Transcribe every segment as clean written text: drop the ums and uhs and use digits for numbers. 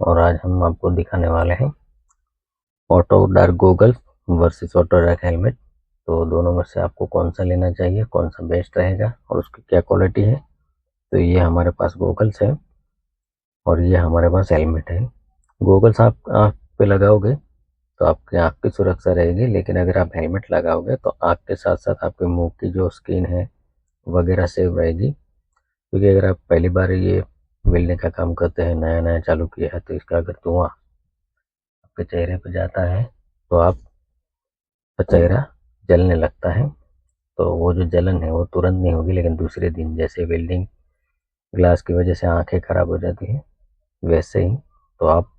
और आज हम आपको दिखाने वाले हैं auto dark goggles versus auto dark helmet. तो दोनों में से आपको कौन सा लेना चाहिए, कौन सा बेस्ट रहेगा और उसकी क्या क्वालिटी है। तो ये हमारे पास गॉगल्स है और ये हमारे पास हेलमेट है। गॉगल्स आप आँख पे लगाओगे तो आपकी आँख की सुरक्षा रहेगी, लेकिन अगर आप हेलमेट लगाओगे तो आँख के साथ साथ आपके मुंह की जो स्किन है वगैरह सेव रहेगी। क्योंकि अगर आप पहली बार ये वेल्डिंग का काम करते हैं, नया नया चालू किया है, तो इसका अगर धुआं आपके चेहरे पे जाता है तो आपका चेहरा जलने लगता है। तो वो जो जलन है वो तुरंत नहीं होगी, लेकिन दूसरे दिन जैसे वेल्डिंग ग्लास की वजह से आंखें खराब हो जाती है वैसे ही तो आप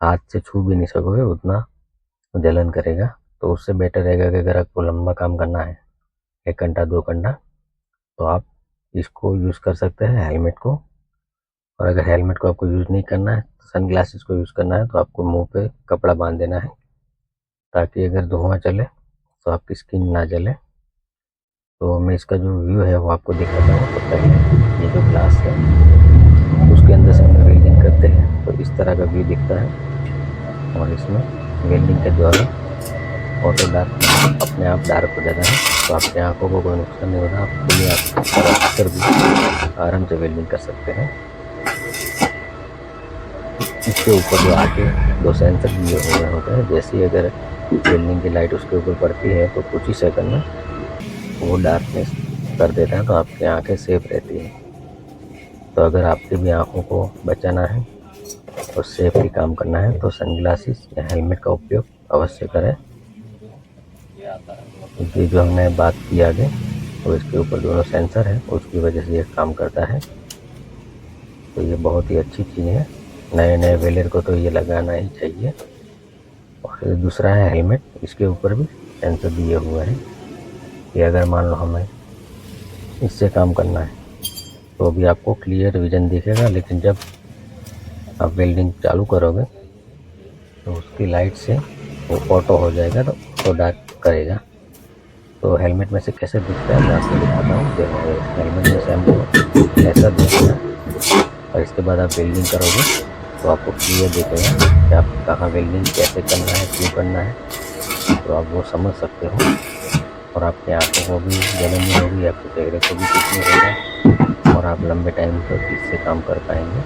हाथ से छू भी नहीं सकोगे, उतना जलन करेगा। तो उससे बेटर रहेगा कि अगर आपको लंबा काम करना है 1 घंटा 2 घंटा, तो आप इसको यूज़ कर सकते हैं हेलमेट को। और अगर हेलमेट को आपको यूज़ नहीं करना है, सन ग्लासेस को यूज़ करना है, तो आपको मुंह पे कपड़ा बांध देना है ताकि अगर धुआं चले तो आपकी स्किन ना जले। तो मैं इसका जो व्यू है वो आपको दिखाता हूँ। तो पहले ये जो ग्लास है उसके अंदर से हम वेल्डिंग करते हैं तो इस तरह का व्यू दिखता है। और इसमें वेल्डिंग के द्वारा ऑटो डार्क अपने आप डार्क हो जाता है, तो आपकी आंखों को कोई नुकसान नहीं होता। आप खुली आँख रख कर भी आराम से वेल्डिंग कर सकते हैं। इसके ऊपर जो आगे 2 सेंसर दिए हुए होते हैं, जैसे ही अगर वेल्डिंग की लाइट उसके ऊपर पड़ती है तो कुछ ही सेकंड में वो डार्कनेस कर देता है, तो आपकी आंखें सेफ रहती हैं। तो अगर आपकी भी आंखों को बचाना है और सेफली काम करना है तो सनग्लासेस या हेलमेट का उपयोग अवश्य करें। क्योंकि जो हमने बात की आगे, तो इसके ऊपर दोनों सेंसर है, उसकी वजह से ये काम करता है। तो ये बहुत ही अच्छी चीज़ है, नए नए वेलर को तो ये लगाना ही चाहिए। और दूसरा है हेलमेट, इसके ऊपर भी सेंसर दिए हुए हैं कि अगर मान लो हमें इससे काम करना है तो अभी आपको क्लियर विजन दिखेगा, लेकिन जब आप वेल्डिंग चालू करोगे तो उसकी लाइट से वो ऑटो हो जाएगा, तो ऑटो डार्क करेगा। तो हेलमेट में से कैसे दिखता है मैं आपको दिखाता हूँ। हेलमेट में से हमको ऐसा दिखेगा और इसके बाद आप वेल्डिंग करोगे तो आपको क्लियर दिखेगा कि आप कहाँ वेल्डिंग कैसे करना है, क्यों करना है, तो आप वो समझ सकते हो। और आपकी आंखों को भी जलन नहीं होगी, आपके चेहरे को भी कुछ नहीं होगा और आप लंबे टाइम तक इससे काम कर पाएंगे।